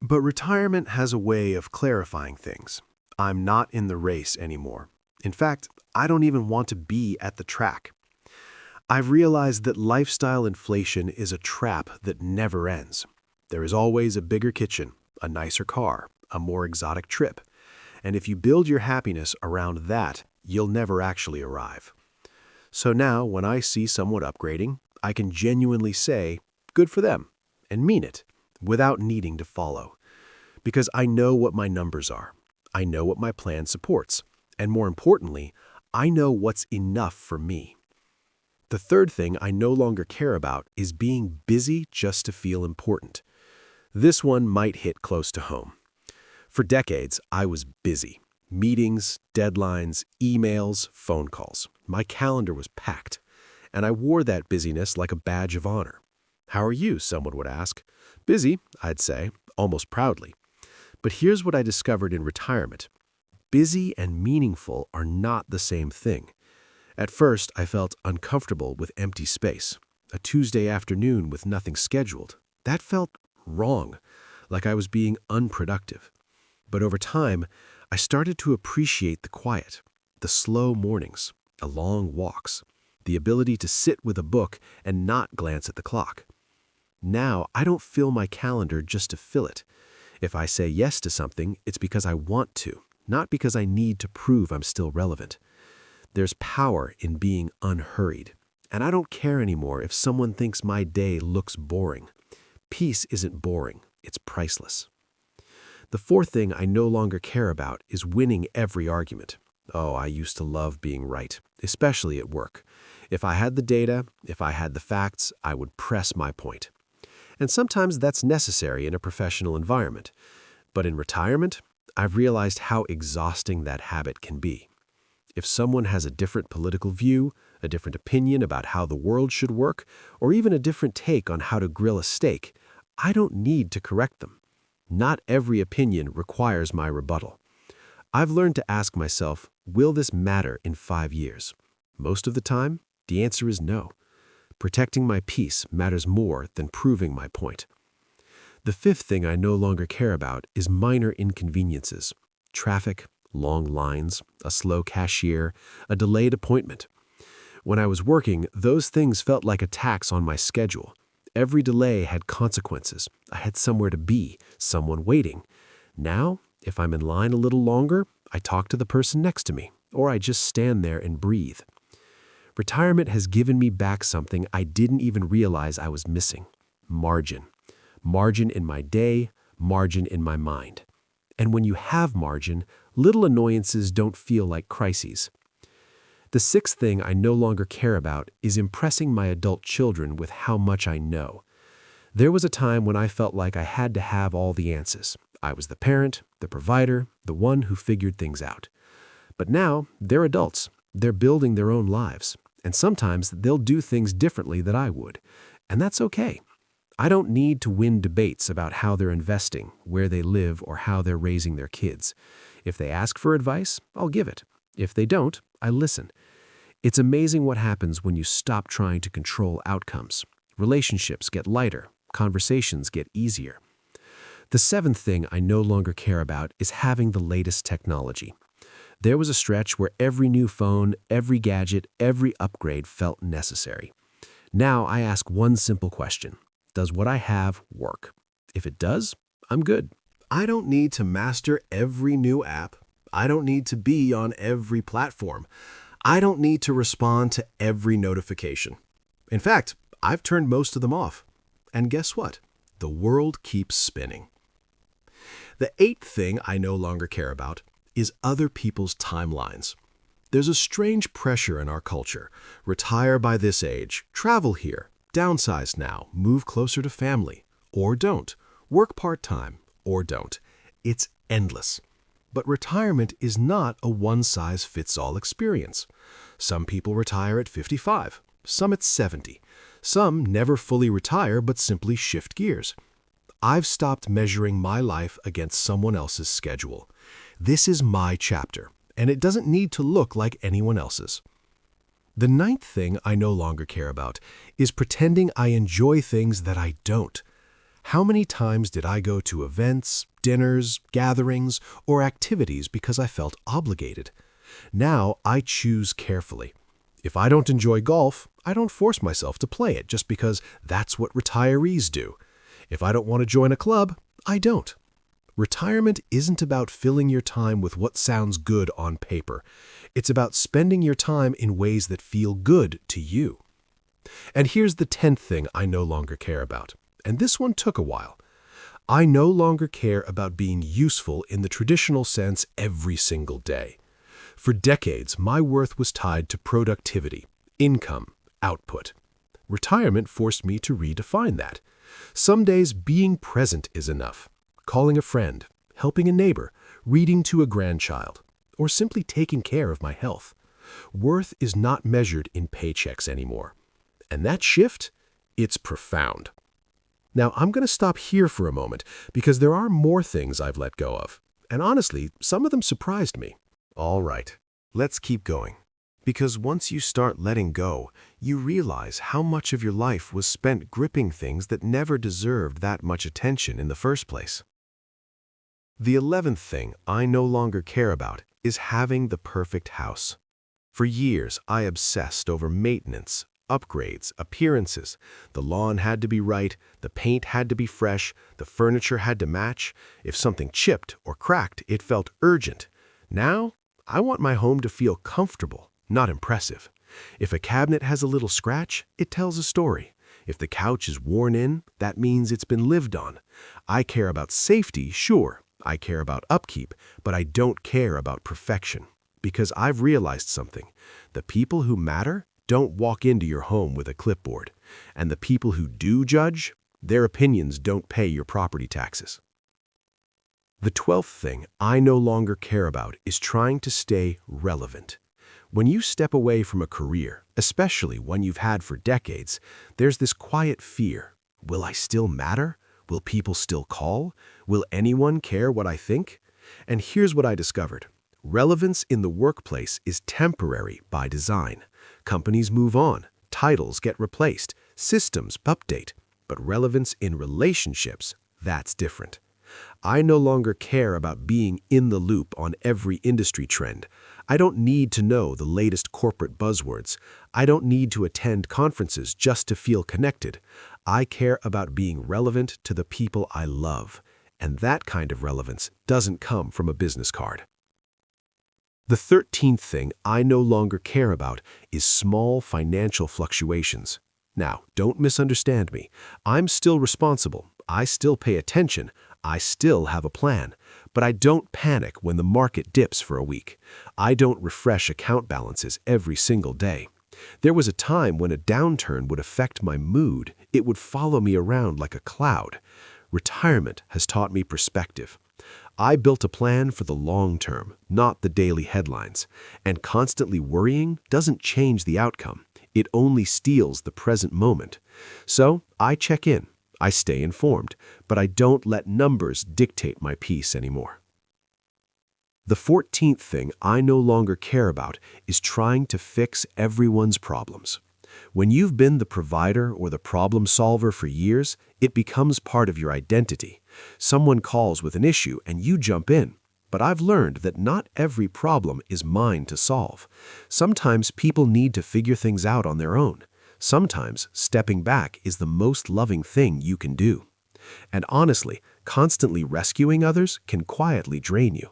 But retirement has a way of clarifying things. I'm not in the race anymore. In fact, I don't even want to be at the track. I've realized that lifestyle inflation is a trap that never ends. There is always a bigger kitchen, a nicer car, a more exotic trip. And if you build your happiness around that, you'll never actually arrive. So now, when I see someone upgrading, I can genuinely say, good for them, and mean it, without needing to follow. Because I know what my numbers are. I know what my plan supports. And more importantly, I know what's enough for me. The third thing I no longer care about is being busy just to feel important. This one might hit close to home. For decades, I was busy. Meetings, deadlines, emails, phone calls. My calendar was packed. And I wore that busyness like a badge of honor. How are you, someone would ask. Busy, I'd say, almost proudly. But here's what I discovered in retirement. Busy and meaningful are not the same thing. At first, I felt uncomfortable with empty space. A Tuesday afternoon with nothing scheduled. That felt wrong, like I was being unproductive. But over time, I started to appreciate the quiet, the slow mornings, the long walks, the ability to sit with a book and not glance at the clock. Now, I don't fill my calendar just to fill it. If I say yes to something, it's because I want to, not because I need to prove I'm still relevant. There's power in being unhurried, and I don't care anymore if someone thinks my day looks boring. Peace isn't boring, it's priceless. The fourth thing I no longer care about is winning every argument. Oh, I used to love being right, especially at work. If I had the data, if I had the facts, I would press my point. And sometimes that's necessary in a professional environment. But in retirement, I've realized how exhausting that habit can be. If someone has a different political view, a different opinion about how the world should work, or even a different take on how to grill a steak, I don't need to correct them. Not every opinion requires my rebuttal. I've learned to ask myself, will this matter in 5 years? Most of the time, the answer is no. Protecting my peace matters more than proving my point. The fifth thing I no longer care about is minor inconveniences. Traffic, long lines, a slow cashier, a delayed appointment. When I was working, those things felt like a tax on my schedule. Every delay had consequences. I had somewhere to be, someone waiting. Now, if I'm in line a little longer, I talk to the person next to me, or I just stand there and breathe. Retirement has given me back something I didn't even realize I was missing. Margin. Margin in my day, margin in my mind. And when you have margin, little annoyances don't feel like crises. The sixth thing I no longer care about is impressing my adult children with how much I know. There was a time when I felt like I had to have all the answers. I was the parent, the provider, the one who figured things out. But now, they're adults. They're building their own lives. And sometimes they'll do things differently than I would. And that's okay. I don't need to win debates about how they're investing, where they live, or how they're raising their kids. If they ask for advice, I'll give it. If they don't, I listen. It's amazing what happens when you stop trying to control outcomes. Relationships get lighter. Conversations get easier. The seventh thing I no longer care about is having the latest technology. There was a stretch where every new phone, every gadget, every upgrade felt necessary. Now I ask one simple question. Does what I have work? If it does, I'm good. I don't need to master every new app. I don't need to be on every platform. I don't need to respond to every notification. In fact, I've turned most of them off. And guess what? The world keeps spinning. The eighth thing I no longer care about is other people's timelines. There's a strange pressure in our culture. Retire by this age, travel here, downsize now, move closer to family, or don't, work part-time, or don't. It's endless. But retirement is not a one-size-fits-all experience. Some people retire at 55, some at 70. Some never fully retire but simply shift gears. I've stopped measuring my life against someone else's schedule. This is my chapter, and it doesn't need to look like anyone else's. The ninth thing I no longer care about is pretending I enjoy things that I don't. How many times did I go to events, dinners, gatherings, or activities because I felt obligated? Now I choose carefully. If I don't enjoy golf, I don't force myself to play it just because that's what retirees do. If I don't want to join a club, I don't. Retirement isn't about filling your time with what sounds good on paper. It's about spending your time in ways that feel good to you. And here's the 10th thing I no longer care about. And this one took a while. I no longer care about being useful in the traditional sense every single day. For decades, my worth was tied to productivity, income, output. Retirement forced me to redefine that. Some days being present is enough. Calling a friend, helping a neighbor, reading to a grandchild, or simply taking care of my health. Worth is not measured in paychecks anymore. And that shift, it's profound. Now, I'm going to stop here for a moment because there are more things I've let go of. And honestly, some of them surprised me. All right, let's keep going. Because once you start letting go, you realize how much of your life was spent gripping things that never deserved that much attention in the first place. The 11th thing I no longer care about is having the perfect house. For years, I obsessed over maintenance, upgrades, appearances. The lawn had to be right, the paint had to be fresh, the furniture had to match. If something chipped or cracked, it felt urgent. Now, I want my home to feel comfortable, not impressive. If a cabinet has a little scratch, it tells a story. If the couch is worn in, that means it's been lived on. I care about safety, sure. I care about upkeep, but I don't care about perfection. Because I've realized something. The people who matter don't walk into your home with a clipboard. And the people who do judge, their opinions don't pay your property taxes. The 12th thing I no longer care about is trying to stay relevant. When you step away from a career, especially one you've had for decades, there's this quiet fear. Will I still matter? Will people still call? Will anyone care what I think? And here's what I discovered. Relevance in the workplace is temporary by design. Companies move on, titles get replaced, systems update. But relevance in relationships, that's different. I no longer care about being in the loop on every industry trend. I don't need to know the latest corporate buzzwords. I don't need to attend conferences just to feel connected. I care about being relevant to the people I love. And that kind of relevance doesn't come from a business card. The 13th thing I no longer care about is small financial fluctuations. Now, don't misunderstand me. I'm still responsible. I still pay attention. I still have a plan. But I don't panic when the market dips for a week. I don't refresh account balances every single day. There was a time when a downturn would affect my mood. It would follow me around like a cloud. Retirement has taught me perspective. I built a plan for the long term, not the daily headlines. And constantly worrying doesn't change the outcome. It only steals the present moment. So I check in. I stay informed, but I don't let numbers dictate my peace anymore. The 14th thing I no longer care about is trying to fix everyone's problems. When you've been the provider or the problem solver for years, it becomes part of your identity. Someone calls with an issue and you jump in. But I've learned that not every problem is mine to solve. Sometimes people need to figure things out on their own. Sometimes stepping back is the most loving thing you can do. And honestly, constantly rescuing others can quietly drain you.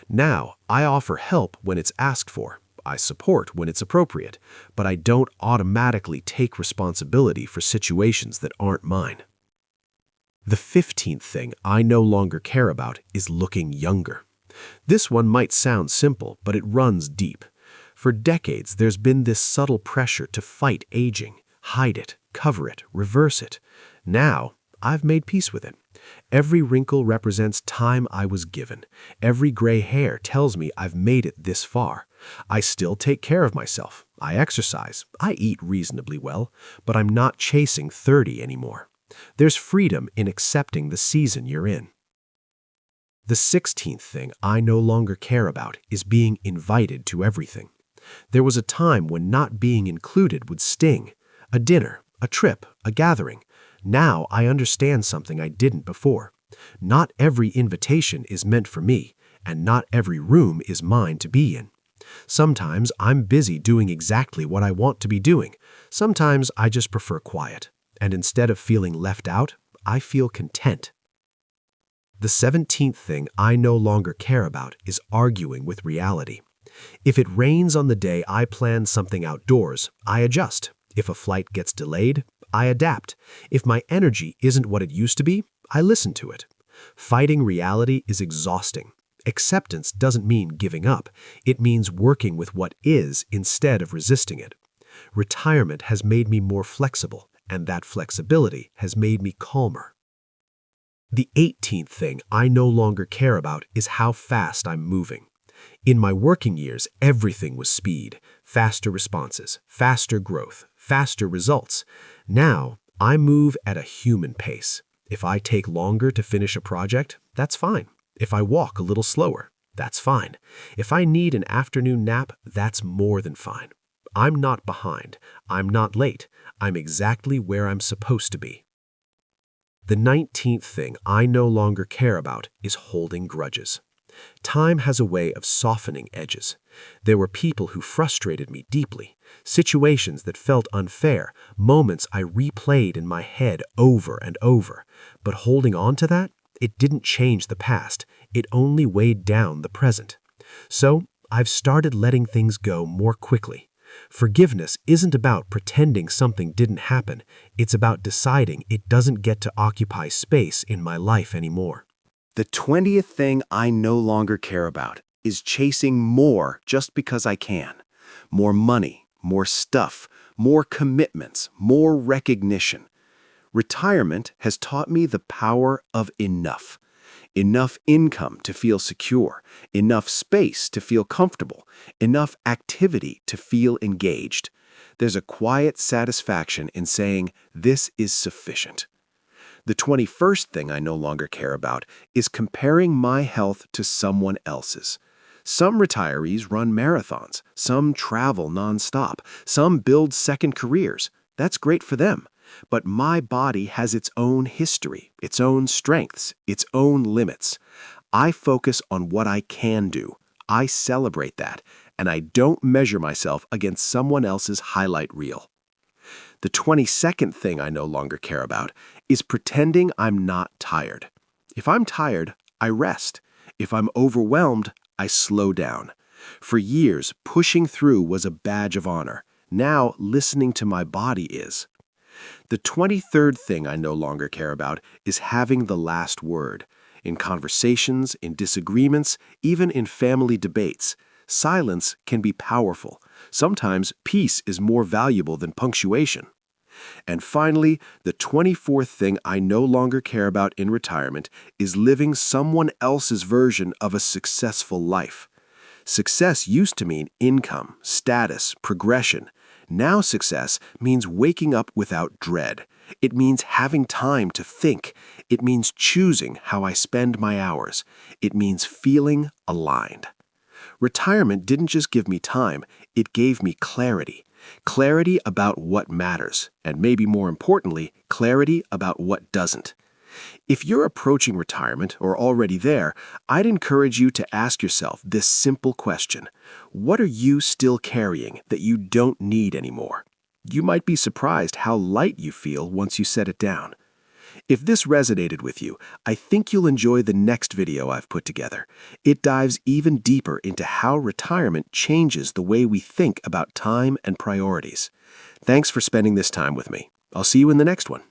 Now, I offer help when it's asked for. I support when it's appropriate, but I don't automatically take responsibility for situations that aren't mine. The 15th thing I no longer care about is looking younger. This one might sound simple, but it runs deep. For decades, there's been this subtle pressure to fight aging, hide it, cover it, reverse it. Now, I've made peace with it. Every wrinkle represents time I was given. Every gray hair tells me I've made it this far. I still take care of myself. I exercise. I eat reasonably well, but I'm not chasing 30 anymore. There's freedom in accepting the season you're in. The 16th thing I no longer care about is being invited to everything. There was a time when not being included would sting. A dinner, a trip, a gathering. Now I understand something I didn't before. Not every invitation is meant for me, and not every room is mine to be in. Sometimes I'm busy doing exactly what I want to be doing. Sometimes I just prefer quiet. And instead of feeling left out, I feel content. The 17th thing I no longer care about is arguing with reality. If it rains on the day I plan something outdoors, I adjust. If a flight gets delayed, I adapt. If my energy isn't what it used to be, I listen to it. Fighting reality is exhausting. Acceptance doesn't mean giving up. It means working with what is instead of resisting it. Retirement has made me more flexible, and that flexibility has made me calmer. The 18th thing I no longer care about is how fast I'm moving. In my working years, everything was speed, faster responses, faster growth, faster results. Now, I move at a human pace. If I take longer to finish a project, that's fine. If I walk a little slower, that's fine. If I need an afternoon nap, that's more than fine. I'm not behind. I'm not late. I'm exactly where I'm supposed to be. The 19th thing I no longer care about is holding grudges. Time has a way of softening edges. There were people who frustrated me deeply, situations that felt unfair, moments I replayed in my head over and over. But holding on to that, it didn't change the past, it only weighed down the present. So I've started letting things go more quickly. Forgiveness isn't about pretending something didn't happen, it's about deciding it doesn't get to occupy space in my life anymore. The 20th thing I no longer care about is chasing more just because I can. More money, more stuff, more commitments, more recognition. Retirement has taught me the power of enough. Enough income to feel secure, enough space to feel comfortable, enough activity to feel engaged. There's a quiet satisfaction in saying, this is sufficient. The 21st thing I no longer care about is comparing my health to someone else's. Some retirees run marathons, some travel nonstop, some build second careers. That's great for them. But my body has its own history, its own strengths, its own limits. I focus on what I can do. I celebrate that, and I don't measure myself against someone else's highlight reel. The 22nd thing I no longer care about is pretending I'm not tired. If I'm tired, I rest. If I'm overwhelmed, I slow down. For years, pushing through was a badge of honor. Now, listening to my body is. The 23rd thing I no longer care about is having the last word. In conversations, in disagreements, even in family debates, silence can be powerful. Sometimes peace is more valuable than punctuation. And finally, the 24th thing I no longer care about in retirement is living someone else's version of a successful life. Success used to mean income, status, progression. Now success means waking up without dread. It means having time to think. It means choosing how I spend my hours. It means feeling aligned. Retirement didn't just give me time, it gave me clarity. Clarity about what matters, and maybe more importantly, clarity about what doesn't. If you're approaching retirement or already there, I'd encourage you to ask yourself this simple question. What are you still carrying that you don't need anymore? You might be surprised how light you feel once you set it down. If this resonated with you, I think you'll enjoy the next video I've put together. It dives even deeper into how retirement changes the way we think about time and priorities. Thanks for spending this time with me. I'll see you in the next one.